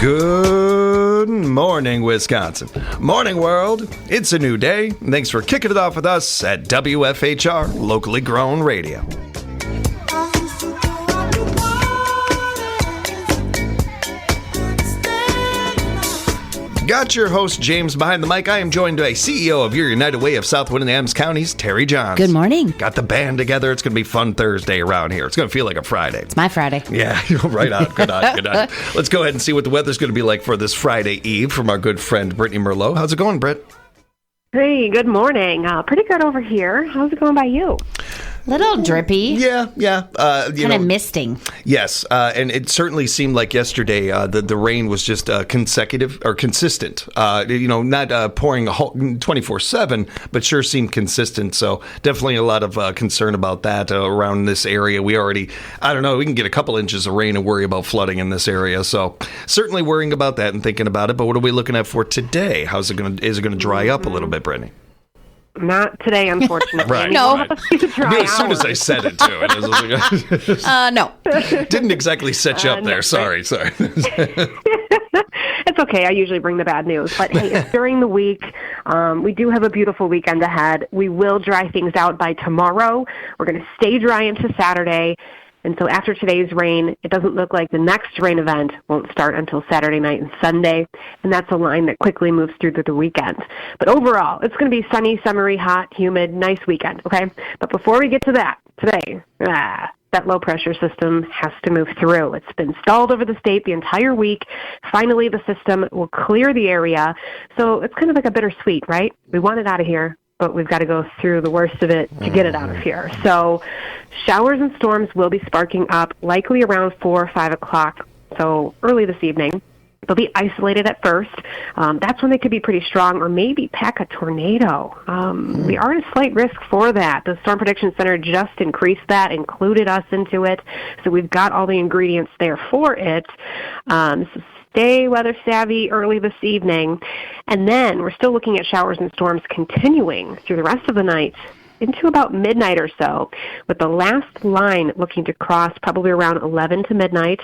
Good morning, Wisconsin. Morning, world. It's a new day. Thanks for kicking it off with us at WFHR, locally grown radio. Got your host, James, behind the mic. I am joined by CEO of your United Way of Southwood and Adams Counties, Terry Johns. Good morning. Got the band together. It's going to be fun Thursday around here. It's going to feel like a Friday. It's my Friday. Yeah, right on. Good on. Good on. Let's go ahead and see what the weather's going to be like for this Friday Eve from our good friend, Brittany Merlot. How's it going, Britt? Hey, good morning. Pretty good over here. How's it going by you? Little drippy. Yeah. Kind of misting. Yes, and it certainly seemed like yesterday the rain was just consecutive or consistent. Not pouring 24/7, but sure seemed consistent. So definitely a lot of concern about that around this area. We can get a couple inches of rain and worry about flooding in this area. So certainly worrying about that and thinking about it. But what are we looking at for today? Is it going to dry up a little bit, Brittany? Not today, unfortunately. Right. No. As soon as I said it, too. It was like, No. Didn't exactly set you up there. No. Sorry. It's okay. I usually bring the bad news. But, hey, it's during the week. We do have a beautiful weekend ahead. We will dry things out by tomorrow. We're going to stay dry into Saturday. And so after today's rain, it doesn't look like the next rain event won't start until Saturday night and Sunday. And that's a line that quickly moves through the weekend. But overall, it's going to be sunny, summery, hot, humid, nice weekend, okay? But before we get to that, today, that low-pressure system has to move through. It's been stalled over the state the entire week. Finally, the system will clear the area. So it's kind of like a bittersweet, right? We want it out of here, but we've got to go through the worst of it to get it out of here. So showers and storms will be sparking up, likely around 4 or 5 o'clock, so early this evening. They'll be isolated at first. That's when they could be pretty strong or maybe pack a tornado. We are at a slight risk for that. The Storm Prediction Center just increased that, included us into it, so we've got all the ingredients there for it. So stay weather savvy early this evening. And then we're still looking at showers and storms continuing through the rest of the night into about midnight or so, with the last line looking to cross probably around 11 to midnight,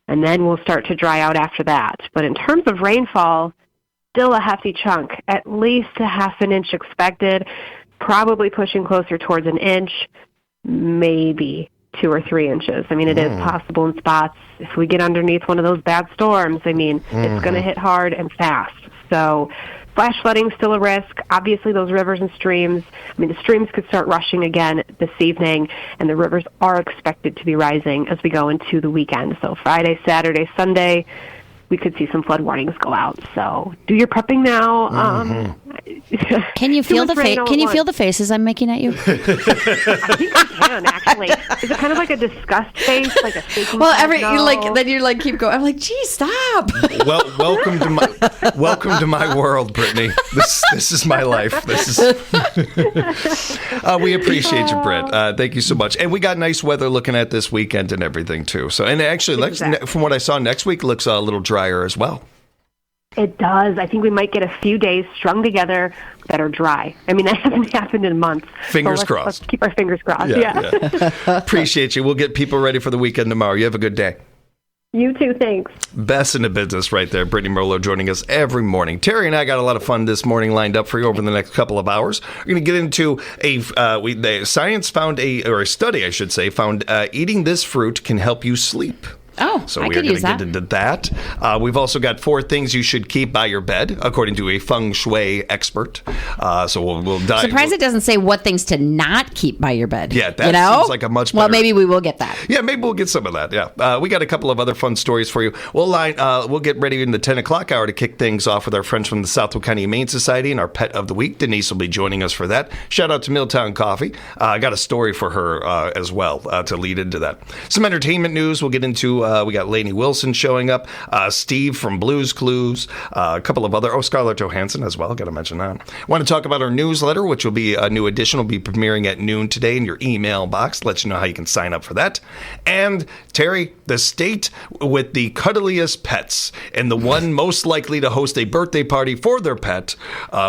and then we'll start to dry out after that. But in terms of rainfall, still a hefty chunk, at least a half an inch expected, probably pushing closer towards an inch, maybe 2 or 3 inches. I mean, it is possible in spots. If we get underneath one of those bad storms, it's going to hit hard and fast. So flash flooding still a risk. Obviously, those rivers and streams, the streams could start rushing again this evening, and the rivers are expected to be rising as we go into the weekend. So Friday, Saturday, Sunday, we could see some flood warnings go out. So do your prepping now. Can you feel feel the faces I'm making at you? I think I can, actually. Is it kind of like a disgust face, like a shaking? Well, you keep going. I'm like, geez, stop. Well, welcome to my world, Brittany. This is my life. We appreciate you, Britt. Thank you so much. And we got nice weather looking at this weekend and everything too. So, and actually, from what I saw, next week looks a little drier as well. It does. I think we might get a few days strung together that are dry. That hasn't happened in months. Fingers crossed. Let's keep our fingers crossed. Yeah. Appreciate you. We'll get people ready for the weekend tomorrow. You have a good day. You too, thanks. Best in the business right there. Brittany Merlot joining us every morning. Terry and I got a lot of fun this morning lined up for you over the next couple of hours. We're going to get into science found a study, I should say, found eating this fruit can help you sleep. Oh, so I we are could going use to get into that. We've also got 4 things you should keep by your bed, according to a feng shui expert. So we'll dive. Surprised it doesn't say what things to not keep by your bed. Yeah, that seems like a much better. Well, maybe we will get that. Yeah, maybe we'll get some of that. Yeah, we got a couple of other fun stories for you. We'll get ready in the 10 o'clock hour to kick things off with our friends from the Southwood County Humane Society and our Pet of the Week. Denise will be joining us for that. Shout out to Milltown Coffee. I got a story for her as well to lead into that. Some entertainment news we'll get into. We got Lainey Wilson showing up, Steve from Blues Clues, a couple of other, Scarlett Johansson as well, got to mention that. Want to talk about our newsletter, which will be a new edition, will be premiering at noon today in your email box, let you know how you can sign up for that. And Terry, the state with the cuddliest pets and the one most likely to host a birthday party for their pet,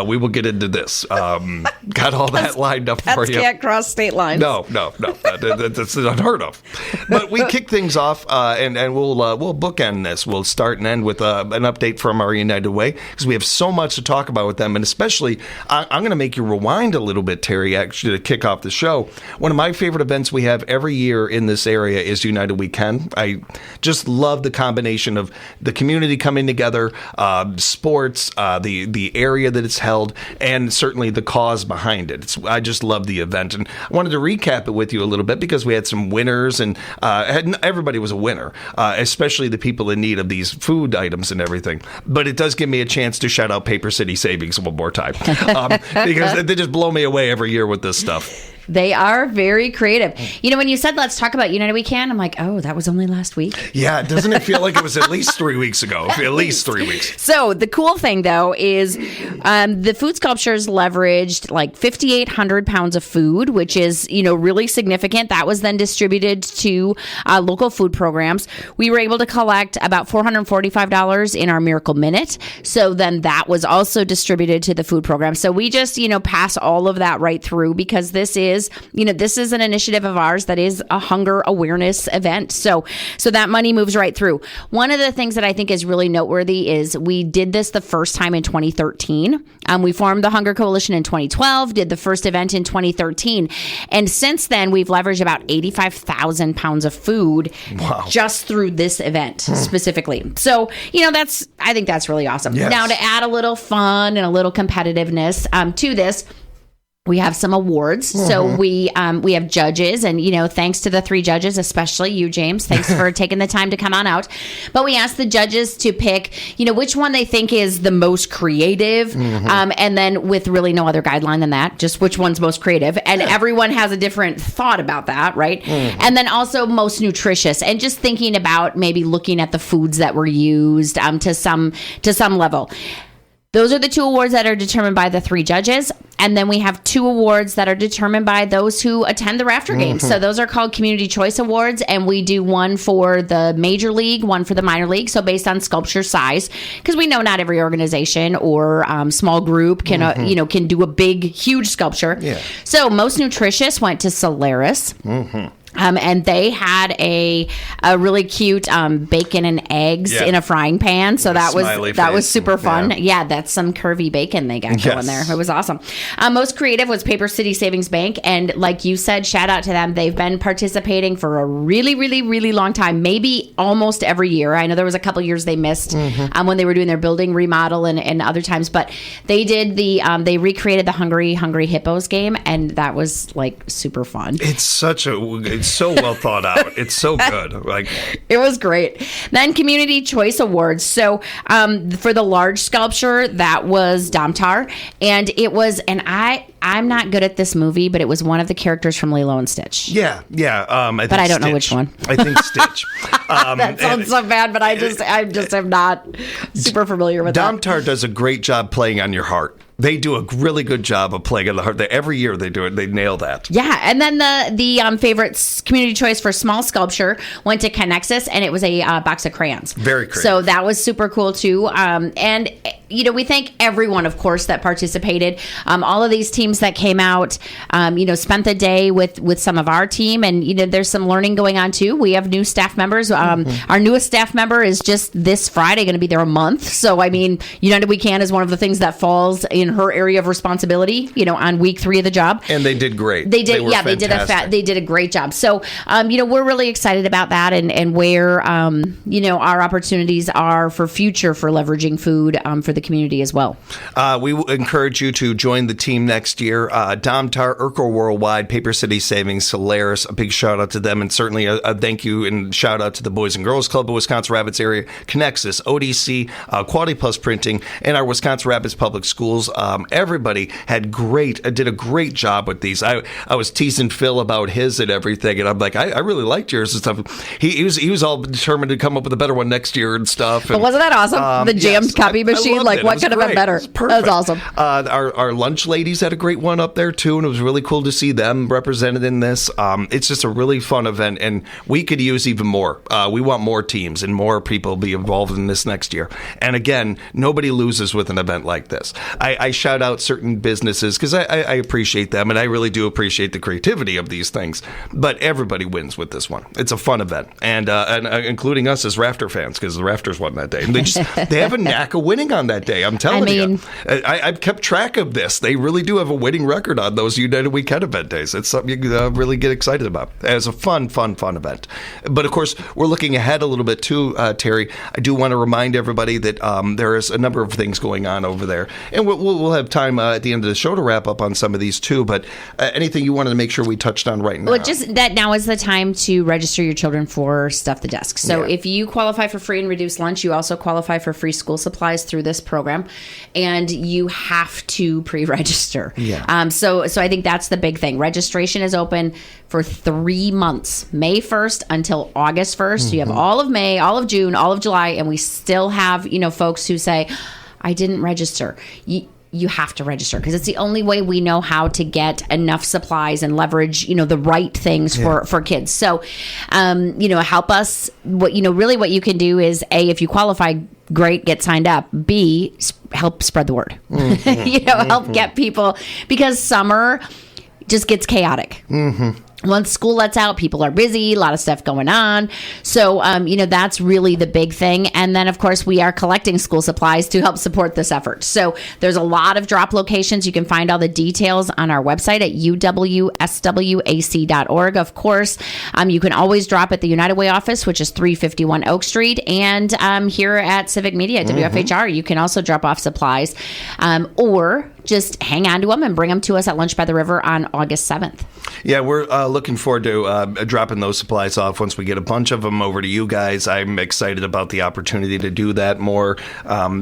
we will get into this. Got all that lined up for you. Pets can't cross state lines. No, that's unheard of. But we kick things off, and and we'll bookend this. We'll start and end with an update from our United Way, because we have so much to talk about with them. And especially, I'm going to make you rewind a little bit, Terry, actually, to kick off the show. One of my favorite events we have every year in this area is United Weekend. I just love the combination of the community coming together, sports, the area that it's held, and certainly the cause behind it. I just love the event. And I wanted to recap it with you a little bit, because we had some winners, and everybody was a winner, especially the people in need of these food items and everything. But it does give me a chance to shout out Paper City Savings one more time, because they just blow me away every year with this stuff. They are very creative. You know, when you said, let's talk about United Weekend, I'm like, oh, that was only last week. Yeah, doesn't it feel like it was at least 3 weeks ago? At least 3 weeks. So the cool thing, though, is the food sculptures leveraged like 5,800 pounds of food, which is, really significant. That was then distributed to local food programs. We were able to collect about $445 in our Miracle Minute. So then that was also distributed to the food program. So we just, pass all of that right through, because this is an initiative of ours that is a hunger awareness event. So that money moves right through. One of the things that I think is really noteworthy is we did this the first time in 2013. We formed the Hunger Coalition in 2012, did the first event in 2013. And since then, we've leveraged about 85,000 pounds of food just through this event specifically. So, I think that's really awesome. Yes. Now, to add a little fun and a little competitiveness to this, we have some awards. Mm-hmm. So we have judges, and, thanks to the 3 judges, especially you, James, thanks for taking the time to come on out. But we asked the judges to pick, which one they think is the most creative. Mm-hmm. And then with really no other guideline than that, just which one's most creative. And everyone has a different thought about that, right? Mm-hmm. And then also most nutritious, and just thinking about maybe looking at the foods that were used to some level. Those are the 2 awards that are determined by the 3 judges. And then we have 2 awards that are determined by those who attend the Rafter Games. So those are called Community Choice Awards. And we do one for the major league, one for the minor league. So based on sculpture size, because we know not every organization or small group can, can do a big, huge sculpture. Yeah. So most nutritious went to Solaris. Mm-hmm. And they had a really cute bacon and eggs in a frying pan. So that was super fun. Yeah, that's some curvy bacon they got going there. It was awesome. Most creative was Paper City Savings Bank. And like you said, shout out to them. They've been participating for a really, really, really long time, maybe almost every year. I know there was a couple years they missed when they were doing their building remodel and other times. But they did they recreated the Hungry Hippos game. And that was like super fun. It's so well thought out. It's so good. It was great. Then Community Choice Awards. So for the large sculpture, that was Domtar, and it was I'm not good at this movie, but it was one of the characters from Lilo and Stitch. Yeah. But I don't know which one. I think Stitch. That sounds so bad, but I just am not super familiar with that. Domtar does a great job playing on your heart. They do a really good job of playing on the heart. Every year they do it. They nail that. Yeah, and then the favorite community choice for small sculpture went to Connexus, and it was a box of crayons. Very creative. So that was super cool too. And we thank everyone, of course, that participated. All of these teams that came out, spent the day with some of our team, and there's some learning going on too. We have new staff members. Our newest staff member is just this Friday going to be there a month. So United We Can is one of the things that falls in her area of responsibility, on week 3 of the job. And they did great. They did a great job. So, we're really excited about that and where, our opportunities are for future for leveraging food for the community as well. We encourage you to join the team next year. Domtar, Urkel Worldwide, Paper City Savings, Solaris, a big shout out to them, and certainly a thank you and shout out to the Boys and Girls Club of Wisconsin Rapids area, Connexus, ODC, Quality Plus Printing, and our Wisconsin Rapids Public Schools. Everybody did a great job with these. I was teasing Phil about his and everything, and I'm like, I really liked yours and stuff. He was all determined to come up with a better one next year and stuff. But wasn't that awesome? The jammed copy machine, what could have been better? That was awesome. Our lunch ladies had a great great one up there too, and it was really cool to see them represented in this. It's just a really fun event, and we could use even more. We want more teams and more people to be involved in this next year. And again, nobody loses with an event like this. I shout out certain businesses because I appreciate them, and I really do appreciate the creativity of these things. But everybody wins with this one. It's a fun event, and including us as Rafter fans, because the Rafters won that day. And they have a knack of winning on that day. I'm telling you. I've kept track of this. They really do have a winning record on those United Weekend event days. It's something you really get excited about. It's a fun event. But of course, we're looking ahead a little bit too, Terry. I do want to remind everybody that there is a number of things going on over there, and we'll have time at the end of the show to wrap up on some of these too. But anything you wanted to make sure we touched on right now? Well, just that now is the time to register your children for Stuff the Desk. So if you qualify for free and reduced lunch, you also qualify for free school supplies through this program, and you have to pre-register. So I think that's the big thing. Registration is open for 3 months, May 1st until August 1st. You have all of May, all of June, all of July, and we still have, folks who say, I didn't register. You have to register because it's the only way we know how to get enough supplies and leverage, the right things for kids. So, help us. Really what you can do is A, if you qualify, great, get signed up. B, help spread the word. Help get people, because summer just gets chaotic. Once school lets out, people are busy, a lot of stuff going on. So, that's really the big thing. And then, of course, we are collecting school supplies to help support this effort. So there's a lot of drop locations. You can find all the details on our website at uwswac.org. Of course, you can always drop at the United Way office, which is 351 Oak Street. And here at Civic Media, at WFHR, you can also drop off supplies or just hang on to them and bring them to us at Lunch by the River on August 7th. Yeah, we're looking forward to dropping those supplies off once we get a bunch of them over to you guys. I'm excited about the opportunity to do that more,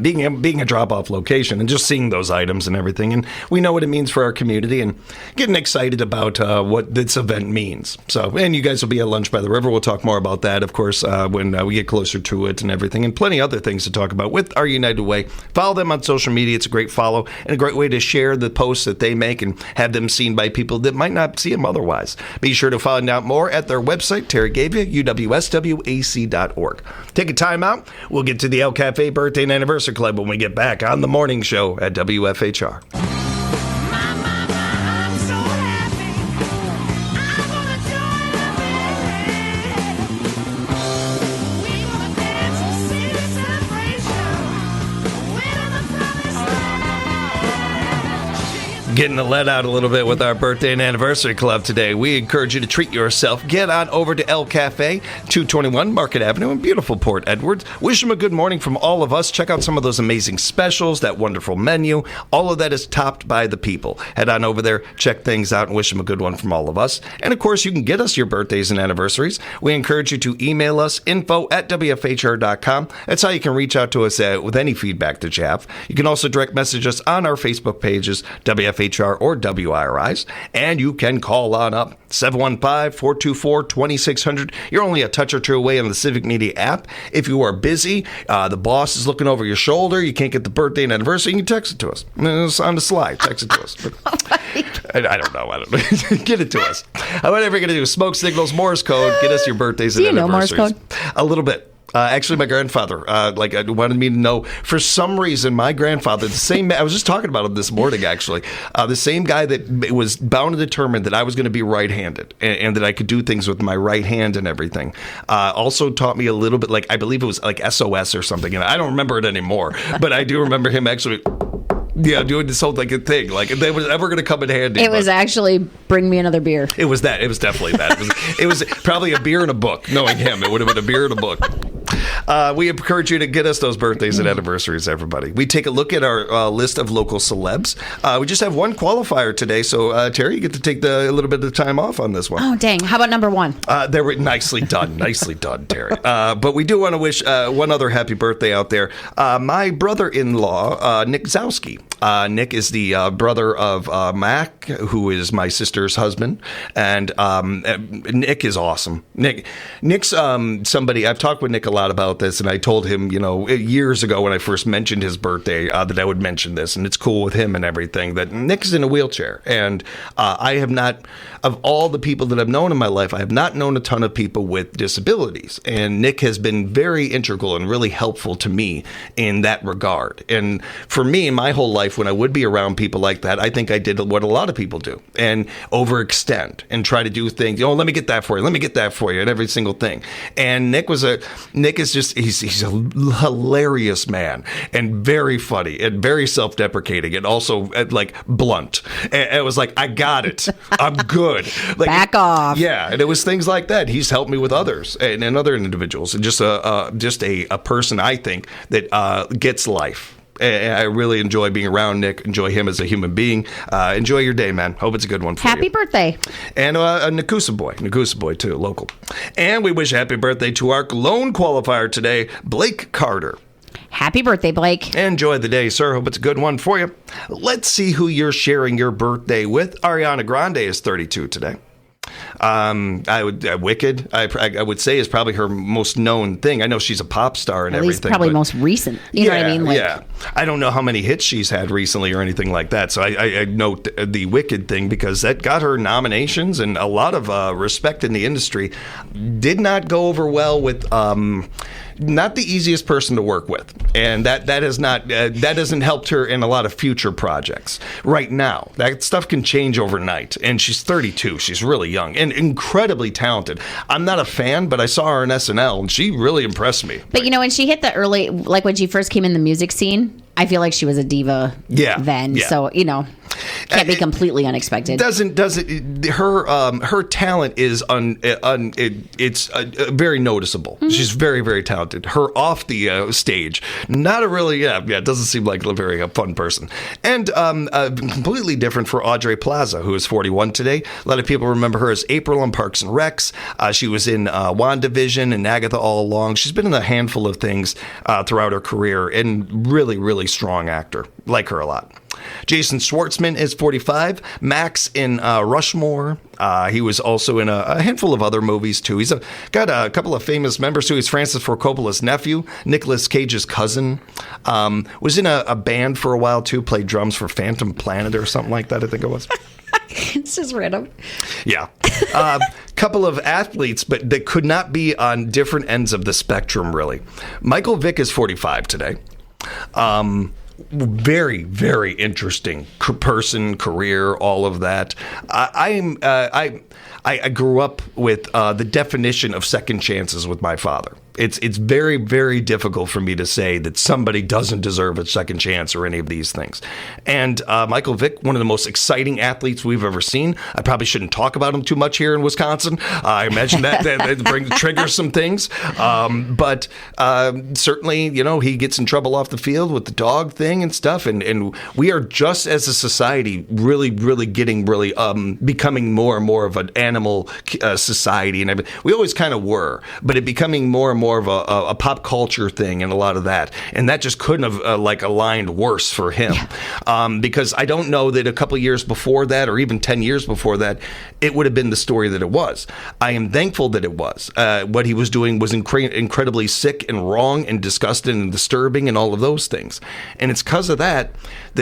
being a drop-off location and just seeing those items and everything. And we know what it means for our community and getting excited about what this event means. So, and you guys will be at Lunch by the River. We'll talk more about that, of course, when we get closer to it and everything, and plenty of other things to talk about with our United Way. Follow them on social media. It's a great follow and a great way to share the posts that they make and have them seen by people that might not see them otherwise. Be sure to find out more at their website, Terry gave you, uwswac.org. Take a time out. We'll get to the El Cafe Birthday and Anniversary Club when we get back on the morning show at WFHR. Getting the let out a little bit with our birthday and anniversary club today. We encourage you to treat yourself. Get on over to El Cafe, 221 Market Avenue in beautiful Port Edwards. Wish them a good morning from all of us. Check out some of those amazing specials, that wonderful menu. All of that is topped by the people. Head on over there, check things out, and wish them a good one from all of us. And of course, you can get us your birthdays and anniversaries. We encourage you to email us, info@wfhr.com. That's how you can reach out to us with any feedback that you have. You can also direct message us on our Facebook pages, WFHR or WIRIs, and you can call on up 715-424-2600. You're only a touch or two away on the Civic Media app. If you are busy, the boss is looking over your shoulder, you can't get the birthday and anniversary, you can text it to us. It's on the slide. Text it to us. I don't know. Get it to us. Whatever you're going to do, smoke signals, Morse code, get us your birthdays and anniversaries. Do you know Morse code? A little bit. Actually, my grandfather, wanted me to know. For some reason, my grandfather, I was just talking about him this morning, actually. The same guy that was bound and determined that I was going to be right-handed and that I could do things with my right hand and everything. Also taught me a little bit, I believe it was like SOS or something. And I don't remember it anymore, but I do remember him actually... Yeah, doing this whole thing. If they was ever going to come in handy. It was actually bring me another beer. It was that. It was definitely that. It was probably a beer and a book. Knowing him, it would have been a beer and a book. We encourage you to get us those birthdays and anniversaries, everybody. We take a look at our list of local celebs. We just have one qualifier today, so Terry, you get to take a little bit of time off on this one. Oh, dang. How about number one? They were nicely done, Terry. But we do want to wish one other happy birthday out there. My brother-in-law, Nick Zowski. Nick is the brother of Mac, who is my sister's husband, and Nick is awesome. Nick's somebody I've talked with Nick a lot about about this, and I told him, years ago when I first mentioned his birthday, that I would mention this, and it's cool with him and everything, that Nick's in a wheelchair. And I have not, of all the people that I've known in my life, I have not known a ton of people with disabilities. And Nick has been very integral and really helpful to me in that regard. And for me, in my whole life, when I would be around people like that, I think I did what a lot of people do, and overextend and try to do things. Let me get that for you. Let me get that for you, and every single thing. And Nick is just, he's a hilarious man, and very funny, and very self-deprecating, and also like blunt. And it was like, I got it. I'm good. Like, back off. Yeah, and it was things like that. He's helped me with others and other individuals, and just a person, I think, that gets life. And I really enjoy being around Nick, enjoy him as a human being. Enjoy your day, man. Hope it's a good one for you. Happy birthday. And a Nakusa boy too, local. And we wish happy birthday to our lone qualifier today, Blake Carter. Happy birthday, Blake. Enjoy the day, sir. Hope it's a good one for you. Let's see who you're sharing your birthday with. Ariana Grande is 32 today. Wicked, I would say, is probably her most known thing. I know she's a pop star and At everything. Least probably most recent. You know what I mean? Yeah. I don't know how many hits she's had recently or anything like that. So I note the Wicked thing because that got her nominations and a lot of respect in the industry. Did not go over well with not the easiest person to work with, and that hasn't helped her in a lot of future projects right now. That stuff can change overnight, and she's 32. She's really young and incredibly talented. I'm not a fan, but I saw her on SNL, and she really impressed me. But when she hit the early, like when she first came in the music scene, I feel like she was a diva then. Yeah. So, can't be completely unexpected. Her talent is it's very noticeable. Mm-hmm. She's very, very talented. Her off the stage, not a really, it doesn't seem like a very fun person. And completely different for Audrey Plaza, who is 41 today. A lot of people remember her as April on Parks and Recs. She was in WandaVision and Agatha all along. She's been in a handful of things throughout her career, and really, really strong actor. Like her a lot. Jason Schwartzman is 45. Max in Rushmore. He was also in a handful of other movies, too. He's got a couple of famous members, too. He's Francis Ford Coppola's nephew, Nicolas Cage's cousin. Was in a band for a while, too. Played drums for Phantom Planet or something like that, I think it was. It's just random. Yeah. Couple of athletes, but that could not be on different ends of the spectrum, really. Michael Vick is 45 today. Very, very interesting person, career, all of that. I grew up with the definition of second chances with my father. It's very, very difficult for me to say that somebody doesn't deserve a second chance or any of these things. And Michael Vick, one of the most exciting athletes we've ever seen. I probably shouldn't talk about him too much here in Wisconsin. I imagine that triggers some things. But certainly, he gets in trouble off the field with the dog thing and stuff. And we are just as a society really, really becoming more and more of an animal society. And everything. We always kind of were, but it becoming more and more of a pop culture thing and a lot of that. And that just couldn't have aligned worse for him. Yeah. Because I don't know that a couple years before that or even 10 years before that, it would have been the story that it was. I am thankful that it was. What he was doing was incredibly sick and wrong and disgusting and disturbing and all of those things. And it's because of that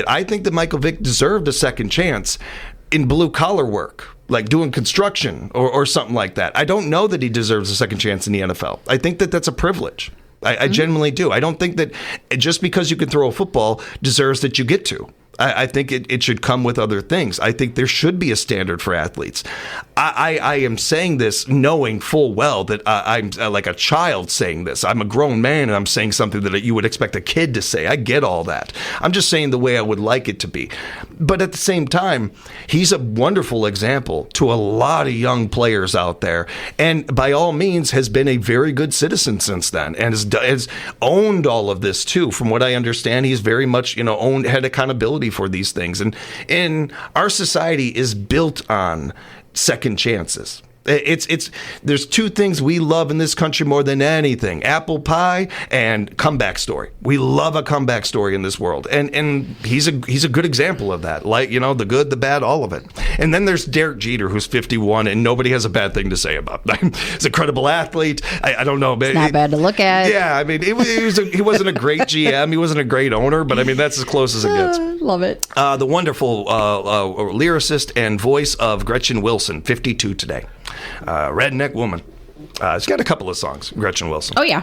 I think that Michael Vick deserved a second chance in blue collar work. Like doing construction or something like that. I don't know that he deserves a second chance in the NFL. I think that that's a privilege. I genuinely do. I don't think that just because you can throw a football deserves that you get to. I think it should come with other things. I think there should be a standard for athletes. I am saying this knowing full well that I'm like a child saying this. I'm a grown man and I'm saying something that you would expect a kid to say. I get all that. I'm just saying the way I would like it to be. But at the same time, he's a wonderful example to a lot of young players out there. And by all means has been a very good citizen since then and has owned all of this too. From what I understand, he's very much, had accountability for these things. And our society is built on second chances. There's two things we love in this country more than anything: apple pie and comeback story. We love a comeback story in this world, and he's a good example of that. Like, the good, the bad, all of it. And then there's Derek Jeter, who's 51, and nobody has a bad thing to say about him. He's a credible athlete. I don't know, but not bad to look at. Yeah, I mean, he wasn't a great GM, he wasn't a great owner, but I mean, that's as close as it gets. Love it. The wonderful lyricist and voice of Gretchen Wilson, 52 today. Redneck woman. She's got a couple of songs, Gretchen Wilson. Oh, yeah.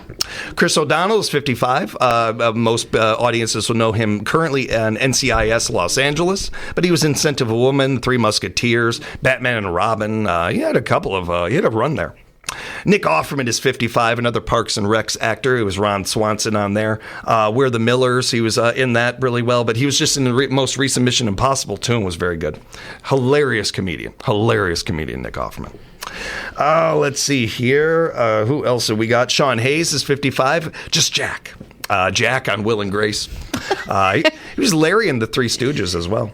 Chris O'Donnell is 55. Most audiences will know him currently in NCIS Los Angeles, but he was in Scent of a Woman, Three Musketeers, Batman and Robin. He had a run there. Nick Offerman is 55, another Parks and Recs actor. It was Ron Swanson on there. We're the Millers. He was in that really well, but he was just in the most recent Mission Impossible too and was very good. Hilarious comedian, Nick Offerman. Let's see here. Who else have we got? Sean Hayes is 55. Just Jack. Jack on Will and Grace. He was Larry in the Three Stooges as well.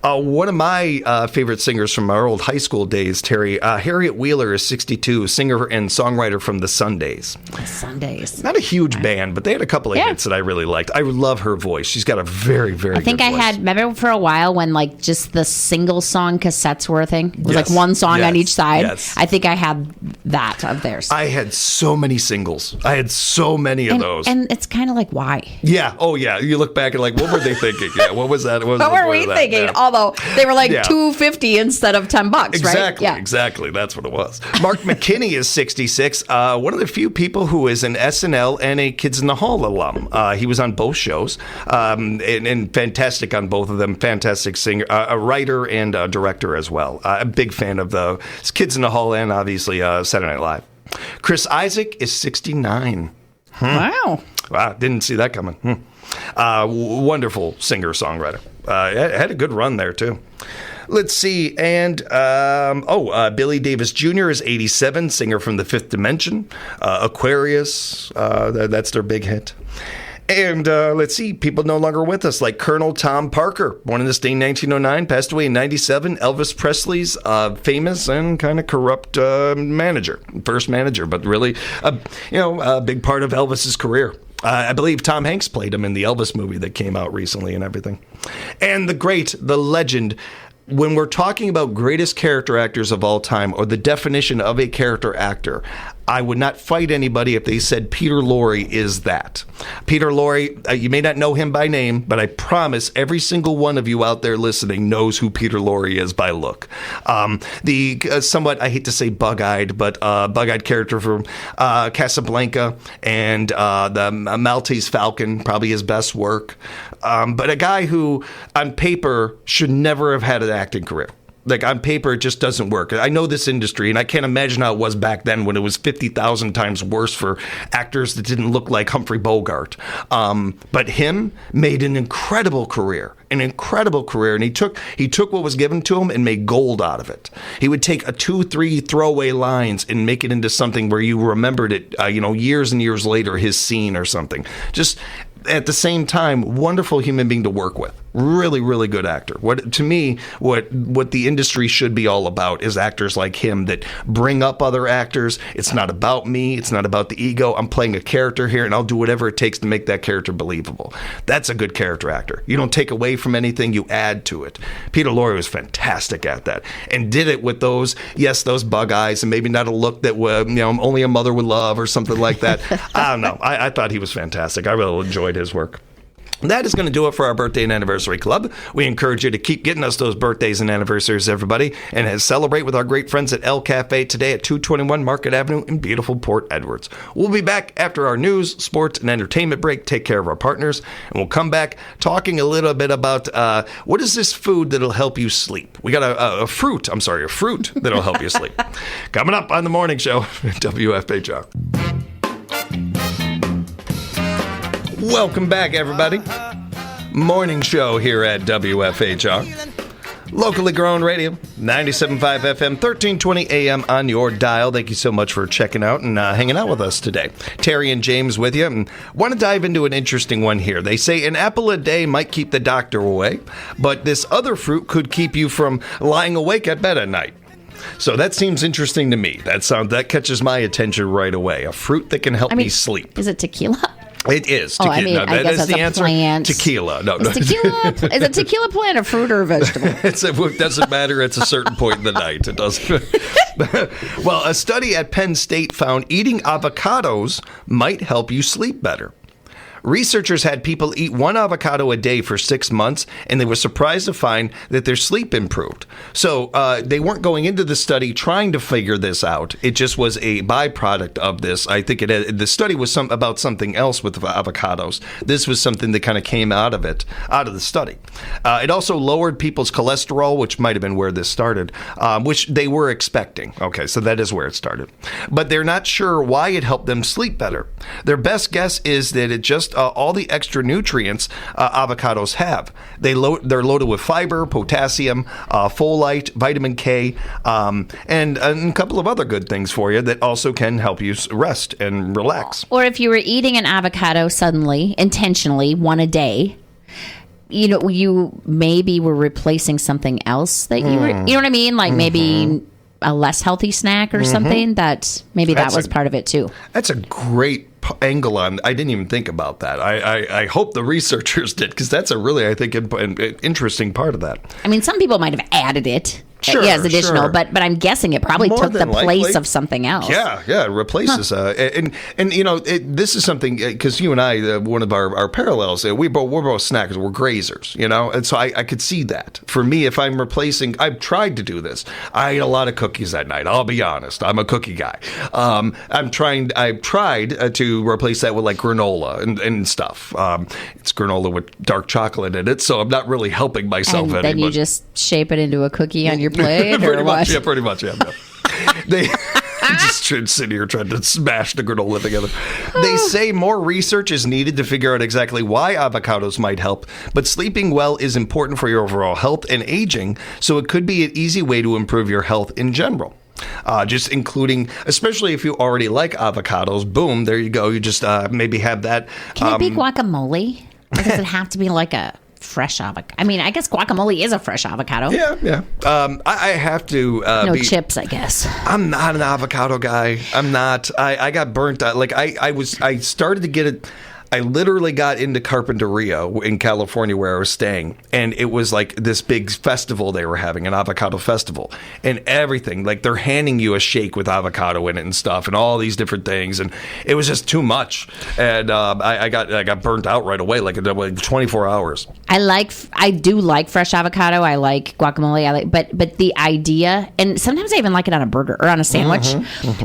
One of my favorite singers from our old high school days, Terry, Harriet Wheeler is 62, singer and songwriter from the Sundays. Sundays. Not a huge band, but they had a couple of hits that I really liked. I love her voice. She's got a very, very good voice. I think remember for a while when like just the single song cassettes were a thing? It was like one song on each side. Yes. I think I had that of theirs. I had so many singles. I had so many of those. And it's kind of like, why? Yeah. Oh, yeah. You look back and like, what were they thinking? Yeah. What was that? What were we thinking? Yeah. Although they were like $2.50 instead of $10, exactly, right? Exactly. That's what it was. Mark McKinney is 66. One of the few people who is an SNL and a Kids in the Hall alum. He was on both shows and fantastic on both of them. Fantastic singer, a writer and a director as well. A big fan of the Kids in the Hall and obviously Saturday Night Live. Chris Isaac is 69. Wow. Didn't see that coming. Wonderful singer-songwriter. Had a good run there, too. Let's see. And, Billy Davis Jr. is 87, singer from The Fifth Dimension. Aquarius, that's their big hit. And let's see, people no longer with us, like Colonel Tom Parker, born in this day in 1909, passed away in 97. Elvis Presley's famous and kind of corrupt first manager, but really, a big part of Elvis's career. I believe Tom Hanks played him in the Elvis movie that came out recently and everything. And the legend, when we're talking about greatest character actors of all time or the definition of a character actor, I would not fight anybody if they said Peter Lorre is that. Peter Lorre, you may not know him by name, but I promise every single one of you out there listening knows who Peter Lorre is by look. The somewhat, I hate to say bug-eyed, but bug-eyed character from Casablanca and the Maltese Falcon, probably his best work. But a guy who, on paper, should never have had an acting career. Like, on paper, it just doesn't work. I know this industry, and I can't imagine how it was back then when it was 50,000 times worse for actors that didn't look like Humphrey Bogart. But him made an incredible career, and he took what was given to him and made gold out of it. He would take 2-3 throwaway lines and make it into something where you remembered it, years and years later, his scene or something. Just at the same time, wonderful human being to work with. Really, really good actor. What the industry should be all about is actors like him that bring up other actors. It's not about me. It's not about the ego. I'm playing a character here, and I'll do whatever it takes to make that character believable. That's a good character actor. You don't take away from anything. You add to it. Peter Lorre was fantastic at that and did it with those bug eyes and maybe not a look that only a mother would love or something like that. I don't know. I thought he was fantastic. I really enjoyed his work. That is going to do it for our Birthday and Anniversary Club. We encourage you to keep getting us those birthdays and anniversaries, everybody, and celebrate with our great friends at El Cafe today at 221 Market Avenue in beautiful Port Edwards. We'll be back after our news, sports, and entertainment break. Take care of our partners, and we'll come back talking a little bit about what is this food that'll help you sleep. We got a fruit that'll help you sleep. Coming up on the morning show at WFHR. Welcome back, everybody. Morning show here at WFHR. Locally grown radio, 97.5 FM, 1320 AM on your dial. Thank you so much for checking out and hanging out with us today. Terry and James with you. And want to dive into an interesting one here. They say an apple a day might keep the doctor away, but this other fruit could keep you from lying awake at bed at night. So that seems interesting to me. That catches my attention right away. A fruit that can help me sleep. Is it tequila? It is. Oh, I mean, I guess that's the a answer. plant. Tequila. No, is a tequila plant a fruit or a vegetable? It doesn't matter. It's a certain point in the night. It doesn't. Well, a study at Penn State found eating avocados might help you sleep better. Researchers had people eat one avocado a day for 6 months, and they were surprised to find that their sleep improved. So they weren't going into the study trying to figure this out. It just was a byproduct of this. I think the study was about something else with avocados. This was something that kind of came out of the study. It also lowered people's cholesterol, which might have been where this started, which they were expecting. Okay, so that is where it started. But they're not sure why it helped them sleep better. Their best guess is that it just all the extra nutrients avocados have. They're loaded with fiber, potassium, folate, vitamin K, and a couple of other good things for you that also can help you rest and relax. Or if you were eating an avocado suddenly, intentionally, one a day, you maybe were replacing something else that you were, you know what I mean? Like maybe a less healthy snack or something that was part of it too. That's a great angle on. I didn't even think about that. I hope the researchers did, because that's a really, I think, an interesting part of that. I mean, some people might have added it. Sure, as additional, sure. but I'm guessing it probably More took the than likely. place of something else. Yeah, it replaces. And this is something, because you and I, one of our parallels, we're both snackers, we're grazers, and so I could see that. For me, if I'm replacing, I've tried to do this. I eat a lot of cookies at night. I'll be honest, I'm a cookie guy. I've tried to replace that with like granola and stuff. It's granola with dark chocolate in it, so I'm not really helping myself and any. Then you just shape it into a cookie on your plate, pretty or much, what? yeah, pretty much, yeah. They just sit here trying to smash the granola together. They say more research is needed to figure out exactly why avocados might help, but sleeping well is important for your overall health and aging, so it could be an easy way to improve your health in general. Just including, especially if you already like avocados, boom, there you go. You just maybe have that. Can it be guacamole? Or does it have to be like a fresh avocado? I mean, I guess guacamole is a fresh avocado. Yeah. I have to no chips, I guess. I'm not an avocado guy. I'm not. I got burnt out. Like I started to get it. I literally got into Carpinteria in California where I was staying, and it was like this big festival they were having, an avocado festival, and everything, like they're handing you a shake with avocado in it and stuff, and all these different things, and it was just too much, and I got burnt out right away, like 24 hours. I do like fresh avocado. I like guacamole. But the idea, and sometimes I even like it on a burger or on a sandwich.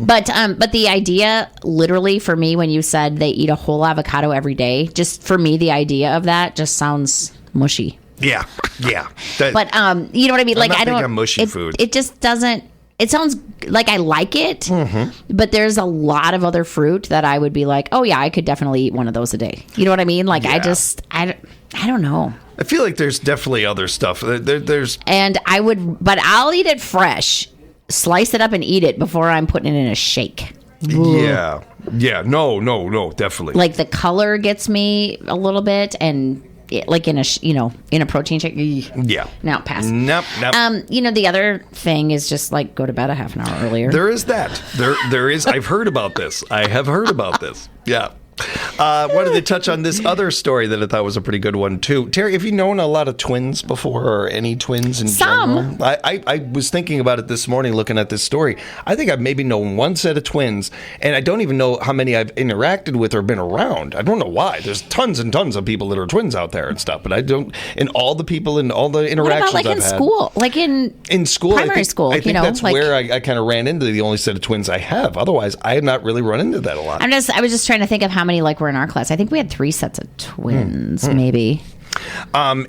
But the idea, literally, for me, when you said they eat a whole avocado every day, just for me, the idea of that just sounds mushy. Yeah. But you know what I mean? Like, I'm not I don't. big on mushy food. It just doesn't. It sounds like I like it, but there's a lot of other fruit that I would be like, oh yeah, I could definitely eat one of those a day. You know what I mean? Like, yeah. I don't know. I feel like there's definitely other stuff. There's and but I'll eat it fresh, slice it up and eat it before I'm putting it in a shake. Yeah. No, definitely. Like the color gets me a little bit, and like in a protein shake. Yeah. Now pass. Nope. The other thing is just like go to bed a half an hour earlier. There is that. There is. I've heard about this. I have heard about this. Yeah. Wanted to touch on this other story that I thought was a pretty good one too. Terry, have you known a lot of twins before, or any twins in general? I was thinking about it this morning looking at this story. I think I've maybe known one set of twins, and I don't even know how many I've interacted with or been around. I don't know why. There's tons and tons of people that are twins out there and stuff, but I don't. And all the people and all the interactions what about I've had. School? Like in school, primary school. I think that's where I kind of ran into the only set of twins I have. Otherwise, I had not really run into that a lot. I was just trying to think of how many were in our class. I think we had 3 sets of twins, maybe. And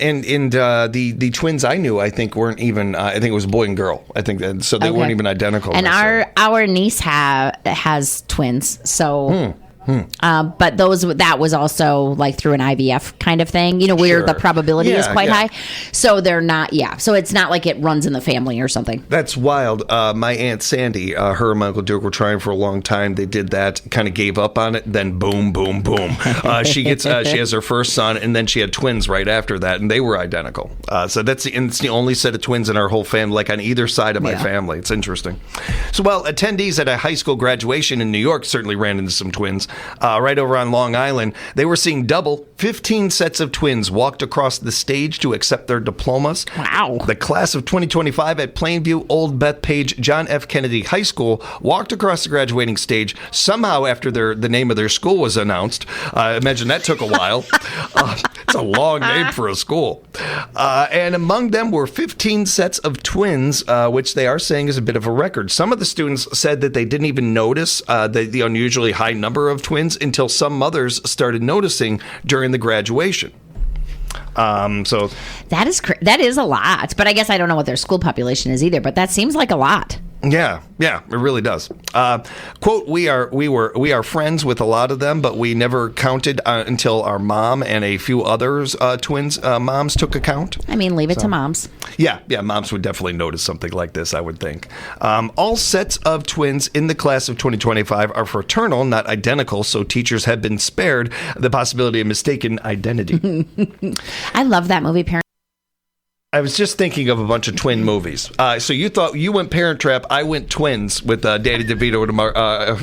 the twins I knew, I think weren't even. I think it was a boy and girl. I think so. They weren't even identical. And our niece has twins. So But that was also like through an IVF kind of thing, where Sure. the probability is Yeah, quite yeah. high. So they're not, so it's not like it runs in the family or something. That's wild. My Aunt Sandy, her and my Uncle Dirk were trying for a long time. They did that, kind of gave up on it. Then boom, boom, boom. She has her first son, and then she had twins right after that, and they were identical. So it's the only set of twins in our whole family, like on either side of my family. It's interesting. So, attendees at a high school graduation in New York certainly ran into some twins. Right over on Long Island, they were seeing double. 15 sets of twins walked across the stage to accept their diplomas. Wow. The class of 2025 at Plainview Old Bethpage John F. Kennedy High School walked across the graduating stage somehow after the name of their school was announced. Imagine that took a while. It's a long name for a school. And among them were 15 sets of twins, which they are saying is a bit of a record. Some of the students said that they didn't even notice the unusually high number of twins until some mothers started noticing during the graduation. So that is a lot, but I guess I don't know what their school population is either, but that seems like a lot. Yeah, it really does. Quote, we are friends with a lot of them, but we never counted until our mom and a few others twins moms took account. I mean, leave it to moms. Yeah, moms would definitely notice something like this, I would think. All sets of twins in the class of 2025 are fraternal, not identical, so teachers have been spared the possibility of mistaken identity. I love that movie, Parent. I was just thinking of a bunch of twin movies. So you thought you went Parent Trap, I went Twins with Danny DeVito and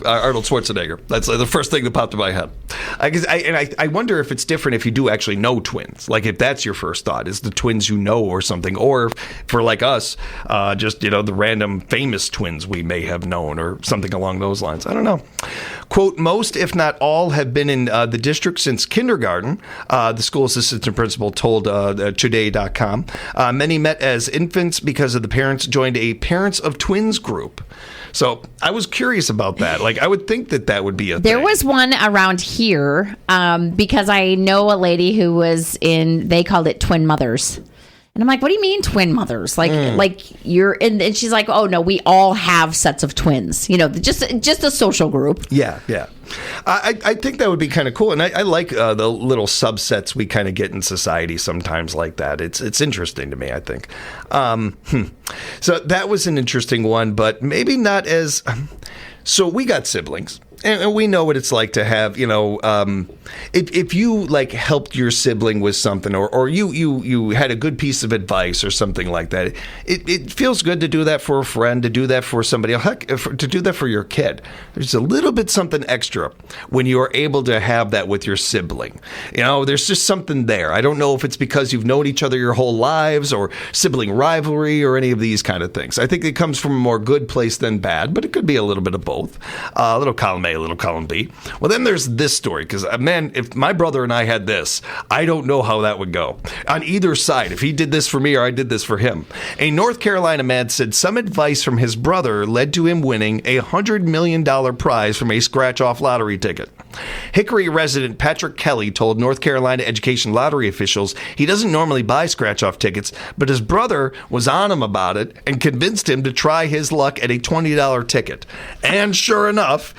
Arnold Schwarzenegger. That's the first thing that popped in my head. I wonder if it's different if you do actually know twins. Like if that's your first thought, is the twins you know or something, or if, for like us, just the random famous twins we may have known or something along those lines. I don't know. Quote, most, if not all, have been in the district since kindergarten, the school assistant principal told Today.com. Many met as infants because of the parents joined a Parents of Twins group. So I was curious about that. Like, I would think that would be a thing. There was one around here because I know a lady who was they called it Twin Mothers. And I'm like, what do you mean twin mothers? Like you're in, and she's like, oh no, we all have sets of twins. Just a social group. Yeah. I think that would be kind of cool, and I like the little subsets we kind of get in society sometimes like that. It's interesting to me, I think. So that was an interesting one, but maybe not as. So we got siblings. And we know what it's like to have, if you like helped your sibling with something or you had a good piece of advice or something like that, it feels good to do that for a friend, to do that for somebody else, heck, to do that for your kid. There's a little bit something extra when you are able to have that with your sibling. There's just something there. I don't know if it's because you've known each other your whole lives or sibling rivalry or any of these kind of things. I think it comes from a more good place than bad, but it could be a little bit of both. A little column A, a little column B. Well, then there's this story, because, man, if my brother and I had this, I don't know how that would go. On either side, if he did this for me or I did this for him. A North Carolina man said some advice from his brother led to him winning a $100 million prize from a scratch-off lottery ticket. Hickory resident Patrick Kelly told North Carolina education lottery officials he doesn't normally buy scratch-off tickets, but his brother was on him about it and convinced him to try his luck at a $20 ticket. And sure enough,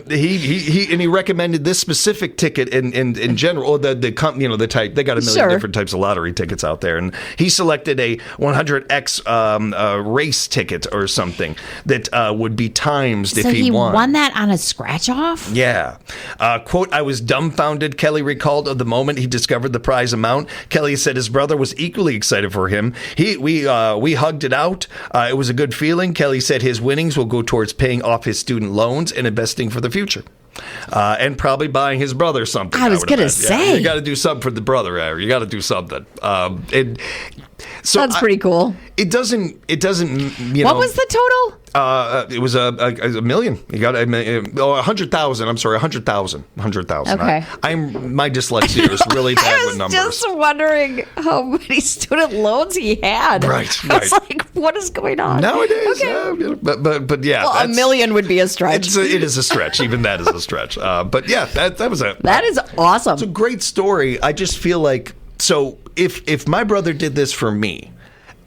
he recommended this specific ticket in general. Or the company, the type, they got a million different types of lottery tickets out there, and he selected a 100x race ticket or something that would be times if he won. So he won that on a scratch off? Yeah. Quote, I was dumbfounded, Kelly recalled, of the moment he discovered the prize amount. Kelly said his brother was equally excited for him. We hugged it out. It was a good feeling. Kelly said his winnings will go towards paying off his student loans and investing for the future. And probably buying his brother something. I was going to say. Yeah, you got to do something for the brother. You got to do something. So that's pretty cool. It doesn't. What was the total? It was a million. You got 100,000. I'm sorry, 100,000. 100,000. Okay. My dyslexia is really bad with numbers. I was just wondering how many student loans he had. Right. I was like, what is going on? Nowadays, okay. But yeah. Well, $1 million would be a stretch. It is a stretch. Even that is a stretch. But yeah, that was that is awesome. It's a great story. I just feel like, so if my brother did this for me,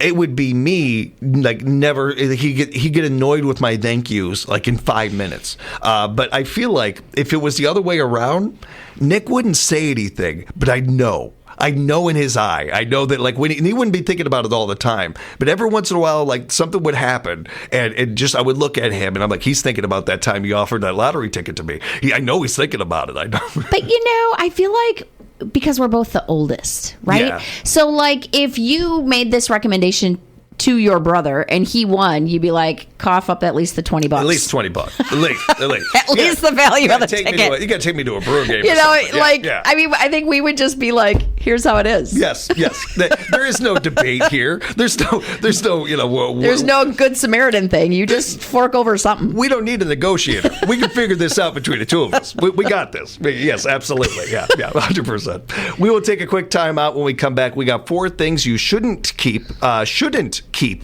it would be me, like never. He get annoyed with my thank yous like in 5 minutes. But I feel like if it was the other way around, Nick wouldn't say anything, but I know in his eye. I know that like when he wouldn't be thinking about it all the time, but every once in a while, like something would happen, and just I would look at him, and I'm like, he's thinking about that time he offered that lottery ticket to me. I know he's thinking about it. I know. But I feel like because we're both the oldest, right? Yeah. So like if you made this recommendation to your brother and he won, you'd be like, cough up at least the $20. At least $20. At least. At least the value of the ticket. You got to take me to a brew game. I mean, I think we would just be like, here's how it is. Yes. There is no debate here. There's no. There's no good Samaritan thing. You just fork over something. We don't need a negotiator. We can figure this out between the two of us. We got this. Yes, absolutely. Yeah, 100%. We will take a quick time out. When we come back, we got 4 things you shouldn't keep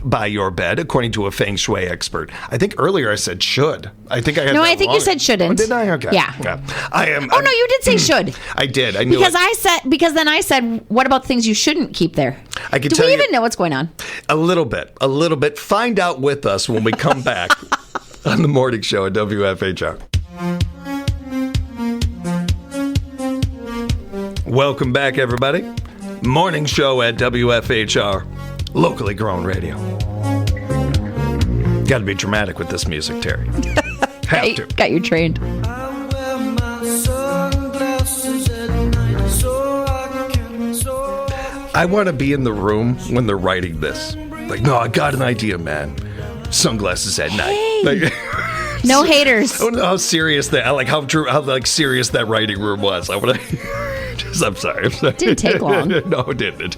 by your bed, according to a feng shui expert. I think earlier I said should. I think I had. No, I think you said shouldn't. Oh, did I? Okay. Yeah. I am. Oh no, you did say should. I did. I knew because then I said, what about things you shouldn't keep there? I can Do tell we you even know what's going on? A little bit. Find out with us when we come back on the morning show at WFHR. Welcome back, everybody. Morning show at WFHR, locally grown radio. Got to be dramatic with this music, Terry. Have to. Got you trained. I want to be in the room when they're writing this. Like, no, I got an idea, man. Sunglasses at night. Like, no haters. I don't know how serious that. How serious that writing room was. I'm sorry. Didn't take long. No, it didn't.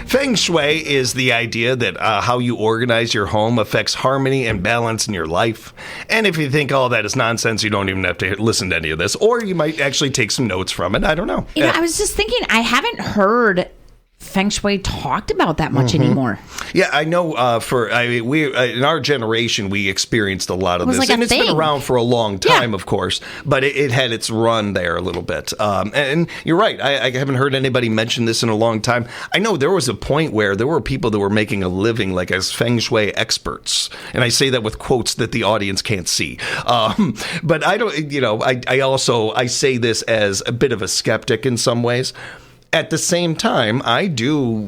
Feng Shui is the idea that how you organize your home affects harmony and balance in your life. And if you think all that is nonsense, you don't even have to listen to any of this, or you might actually take some notes from it. I don't know. I was just thinking, I haven't heard Feng Shui talked about that much anymore. Yeah, I know. We in our generation we experienced a lot of this, like and it's been around for a long time, of course. But it had its run there a little bit. And you're right. I haven't heard anybody mention this in a long time. I know there was a point where there were people that were making a living like as Feng Shui experts, and I say that with quotes that the audience can't see. But I don't. I say this as a bit of a skeptic in some ways. At the same time, I do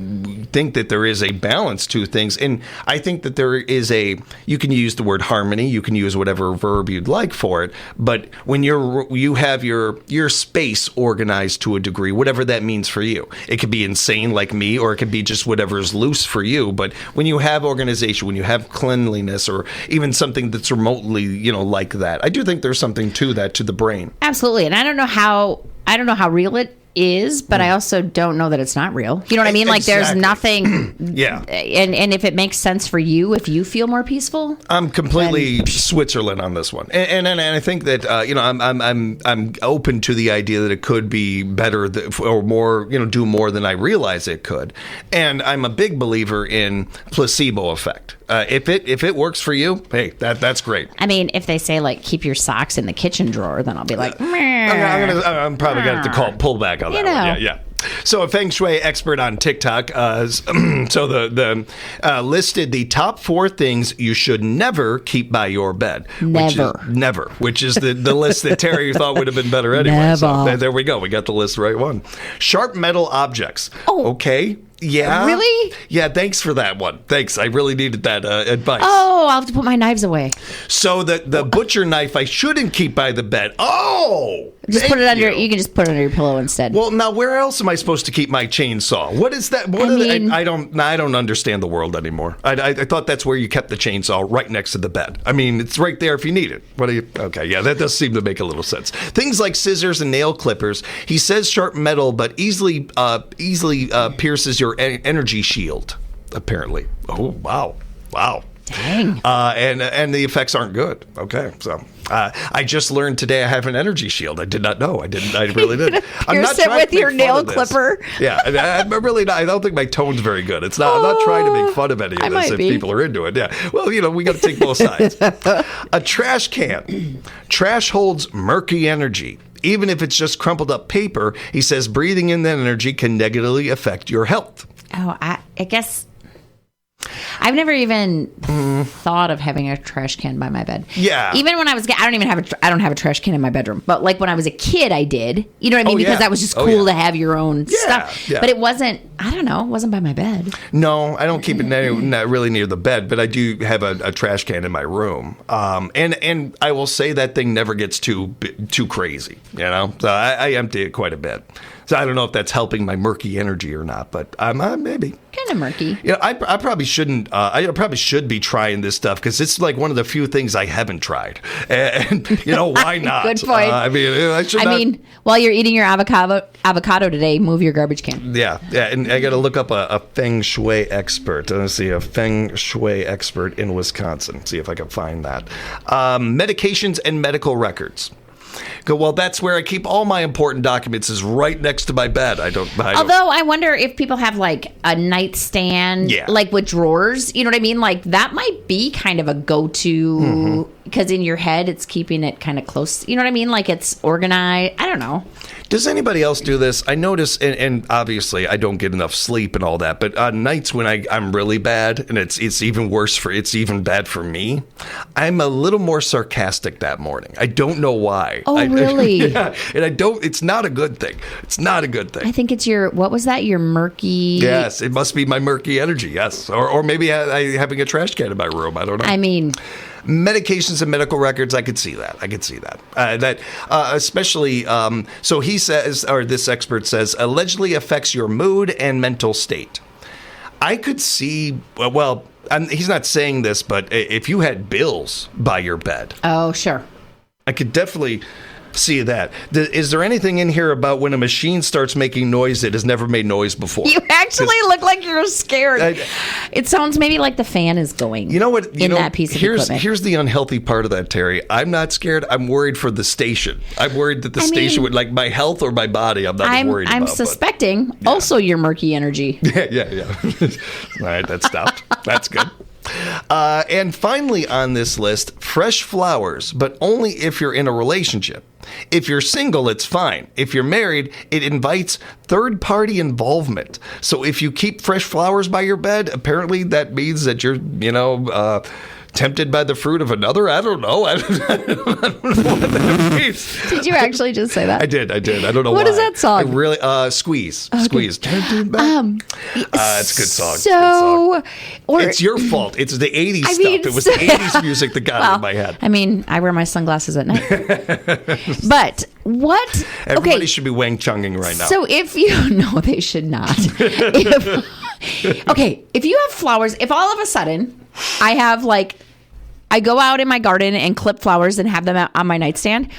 think that there is a balance to things. And I think that there is you can use the word harmony, you can use whatever verb you'd like for it. But when you have your space organized to a degree, whatever that means for you, it could be insane like me, or it could be just whatever is loose for you. But when you have organization, when you have cleanliness, or even something that's remotely, like that, I do think there's something to that, to the brain. Absolutely. And I don't know how real it is, but I also don't know that it's not real. You know what I mean? Like there's nothing. Yeah. And if it makes sense for you, if you feel more peaceful, I'm completely Switzerland on this one, and I think that I'm open to the idea that it could be better or more, do more than I realize it could, and I'm a big believer in placebo effect. If it works for you, hey, that's great. I mean, if they say like keep your socks in the kitchen drawer, then I'll be like, I'm probably gonna have to pull back on that one. Yeah. So a Feng Shui expert on TikTok, listed the top 4 things you should never keep by your bed. Which is the list that Terry thought would have been better anyway. Never. So there we go. We got the list right one. Sharp metal objects. Oh. Okay. Yeah. Really? Yeah, thanks for that one. Thanks. I really needed that advice. Oh, I'll have to put my knives away. So the butcher knife I shouldn't keep by the bed. Oh! Just put it under. You can just put it under your pillow instead. Well, now where else am I supposed to keep my chainsaw? What is that? I don't understand the world anymore. I thought that's where you kept the chainsaw, right next to the bed. I mean, it's right there if you need it. Okay, yeah, that does seem to make a little sense. Things like scissors and nail clippers. He says sharp metal, but easily pierces your energy shield. Apparently. Oh wow. Dang. And the effects aren't good. Okay, so I just learned today I have an energy shield. I did not know. I really did. I'm not trying with your nail clipper. Yeah, I'm really not. I don't think my tone's very good. It's not. I'm not trying to make fun of any of this if people are into it. Yeah. Well, we got to take both sides. A trash can. Trash holds murky energy. Even if it's just crumpled up paper, he says breathing in that energy can negatively affect your health. Oh, I guess. I've never even thought of having a trash can by my bed. Yeah. Even when I was, I don't have a trash can in my bedroom. But like when I was a kid, I did. You know what I mean? Because that was just cool to have your own stuff. Yeah. But it wasn't. I don't know. It wasn't by my bed. No, I don't keep it not really near the bed, but I do have a trash can in my room. And I will say that thing never gets too crazy. You know, so I empty it quite a bit. So I don't know if that's helping my murky energy or not, but maybe. Kind of murky. Yeah, I probably shouldn't. I probably should be trying this stuff because it's like one of the few things I haven't tried. And you know, why not? Good point. I mean, while you're eating your avocado today, move your garbage can. Yeah, and I got to look up a feng shui expert. Let's see, a feng shui expert in Wisconsin. See if I can find that. Medications and medical records. Go, well, that's where I keep all my important documents is right next to my bed. Although I wonder if people have like a nightstand, like with drawers, you know what I mean? Like that might be kind of a go-to because in your head, it's keeping it kind of close. You know what I mean? Like it's organized. I don't know. Does anybody else do this? I notice, and obviously I don't get enough sleep and all that, but on nights when I'm really bad and it's even worse it's even bad for me, I'm a little more sarcastic that morning. I don't know why. Oh, really? Yeah, and it's not a good thing. It's not a good thing. I think it's what was that? Your murky? Yes, it must be my murky energy, yes. Or maybe I having a trash can in my room. I don't know. I mean... Medications and medical records, I could see that. Especially, so he says, or this expert says, allegedly affects your mood and mental state. I could see, well, he's not saying this, but if you had bills by your bed. Oh, sure. I could definitely see that. Is there anything in here about when a machine starts making noise that has never made noise before? You actually look like you're scared. It sounds maybe like the fan is going. You know what? That piece of equipment. Here's the unhealthy part of that, Terry. I'm not scared. I'm worried for the station. I'm worried that the station would, like my health or my body, I'm not worried about. I'm suspecting also your murky energy. Yeah. All right, that stopped. That's good. And finally on this list, fresh flowers, but only if you're in a relationship. If you're single, it's fine. If you're married, it invites third-party involvement. So if you keep fresh flowers by your bed, apparently that means that you're, tempted by the fruit of another? I don't know. I don't know what that means. Did you actually just say that? I did. I don't know why. What is that song? I really, Squeeze. Okay. Squeeze. Tempted by... it's a good song. So... It's your fault. It's the 80s stuff. It was the 80s music that got in my head. I mean, I wear my sunglasses at night. But what... Everybody should be Wang Chunging right now. So if you... No, they should not. If you have flowers, if all of a sudden... I have I go out in my garden and clip flowers and have them out on my nightstand.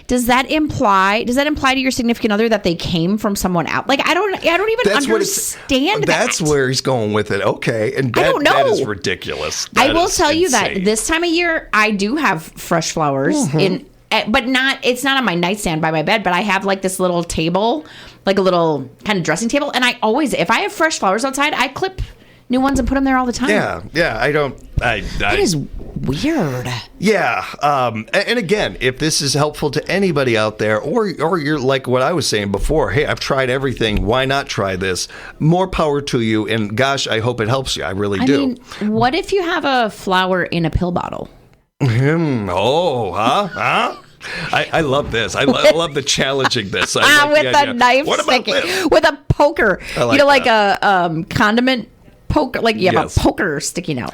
Does that imply to your significant other that they came from someone else? Like I don't even understand that. That's where he's going with it. Okay, and that, I don't know. That is ridiculous. I will tell you that this time of year I do have fresh flowers but it's not on my nightstand by my bed, but I have like this little table, like a little kind of dressing table, and I always, if I have fresh flowers outside, I clip new ones and put them there all the time. Yeah. That is weird. Yeah. And again, if this is helpful to anybody out there, or you're like what I was saying before, hey, I've tried everything. Why not try this? More power to you. And gosh, I hope it helps you. I really do. Mean, what if you have a flower in a pill bottle? I love this. I love the challenging this. With a knife sticking, with a poker. Like a condiment poker, like you have a poker sticking out.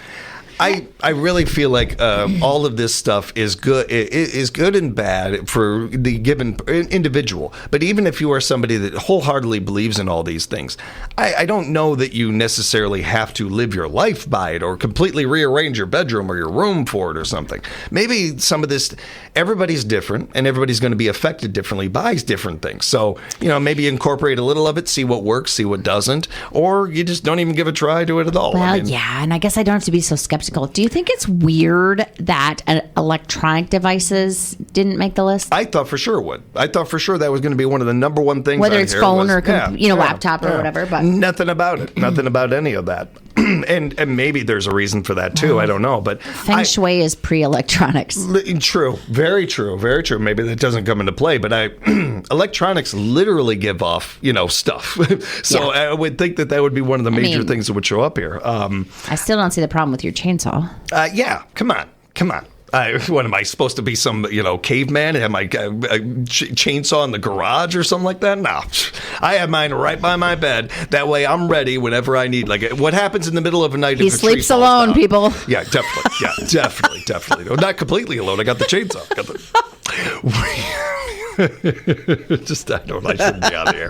I really feel like all of this stuff is good and bad for the given individual. But even if you are somebody that wholeheartedly believes in all these things, I don't know that you necessarily have to live your life by it or completely rearrange your bedroom or your room for it or something. Maybe some of this, everybody's different and everybody's going to be affected differently by different things. So, maybe incorporate a little of it, see what works, see what doesn't, or you just don't even give a try to it at all. Well, and I guess I don't have to be so skeptical. Do you think it's weird that electronic devices didn't make the list? I thought for sure it would. I thought for sure that was going to be one of the number one things. Whether it's phone or laptop or whatever, but nothing about it. Nothing about any of that. and maybe there's a reason for that too. I don't know, but Feng Shui is pre-electronics. True, very true, very true. Maybe that doesn't come into play, but electronics literally give off, stuff. So I would think that would be one of the major things that would show up here. I still don't see the problem with your chainsaw. Yeah, come on. What am I supposed to be, some caveman? Have my chainsaw in the garage or something like that? No, I have mine right by my bed. That way, I'm ready whenever I need. Like, what happens in the middle of a night? He sleeps alone, people. Yeah, definitely. Yeah, definitely. No, not completely alone. I got the chainsaw. Just I shouldn't be out of here.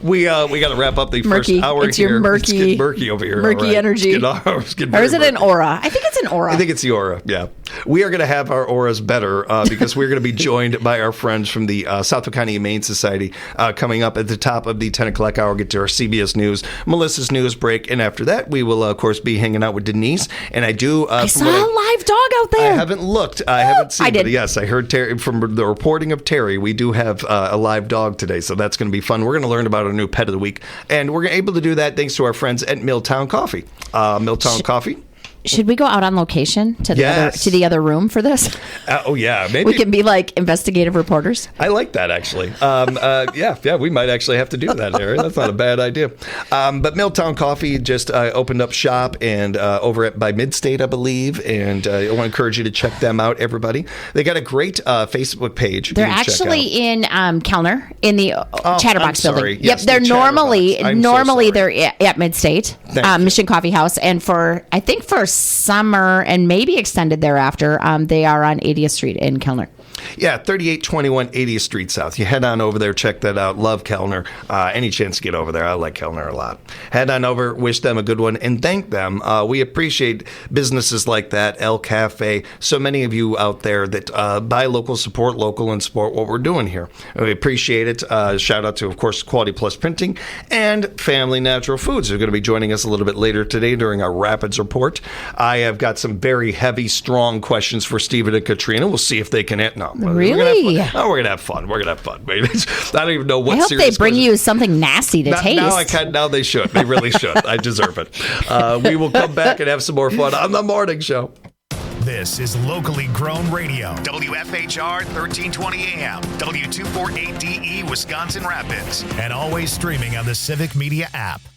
We got to wrap up the murky. First hour it's here. Your murky, it's getting murky over here. Murky energy. Or is it an aura? I think it's an aura. I think it's the aura. Yeah, we are going to have our auras better because we're going to be joined by our friends from the Southwood County Humane Society coming up at the top of the 10 o'clock hour. Get to our CBS News, Melissa's news break, and after that, we will of course be hanging out with Denise. And I do. I saw a live dog out there. I haven't looked. I haven't seen. I did. But yes, I heard Terry from the reporting of Terry. We do have a live dog today, so that's going to be fun. We're going to learn about our new pet of the week, and we're able to do that thanks to our friends at Milltown Coffee. Milltown Coffee. Should we go out on location to the other room for this? Oh yeah, maybe we can be like investigative reporters. I like that actually. Yeah, we might actually have to do that, Harry. That's not a bad idea. But Milltown Coffee just opened up shop and over by Midstate, I believe, and I want to encourage you to check them out. Everybody, they got a great Facebook page. They're actually in Kellner in the Chatterbox building. Yes, they're normally they're at Midstate Mission Coffee House, and for summer and maybe extended thereafter, they are on 80th Street in Kellner. Yeah, 3821 80th Street South. You head on over there, check that out. Love Kellner. Any chance to get over there. I like Kellner a lot. Head on over, wish them a good one, and thank them. We appreciate businesses like that, El Cafe, so many of you out there that buy local, support local, and support what we're doing here. We appreciate it. Shout out to, of course, Quality Plus Printing and Family Natural Foods. They're going to be joining us a little bit later today during our Rapids Report. I have got some very heavy, strong questions for Stephen and Katrina. We'll see if they can answer. No, really? We're going to have fun. We're going to have fun. I don't even know what. I hope they bring you something nasty to taste. Now they should. They really should. I deserve it. We will come back and have some more fun on the morning show. This is locally grown radio. WFHR 1320 AM, W248DE Wisconsin Rapids, and always streaming on the Civic Media app.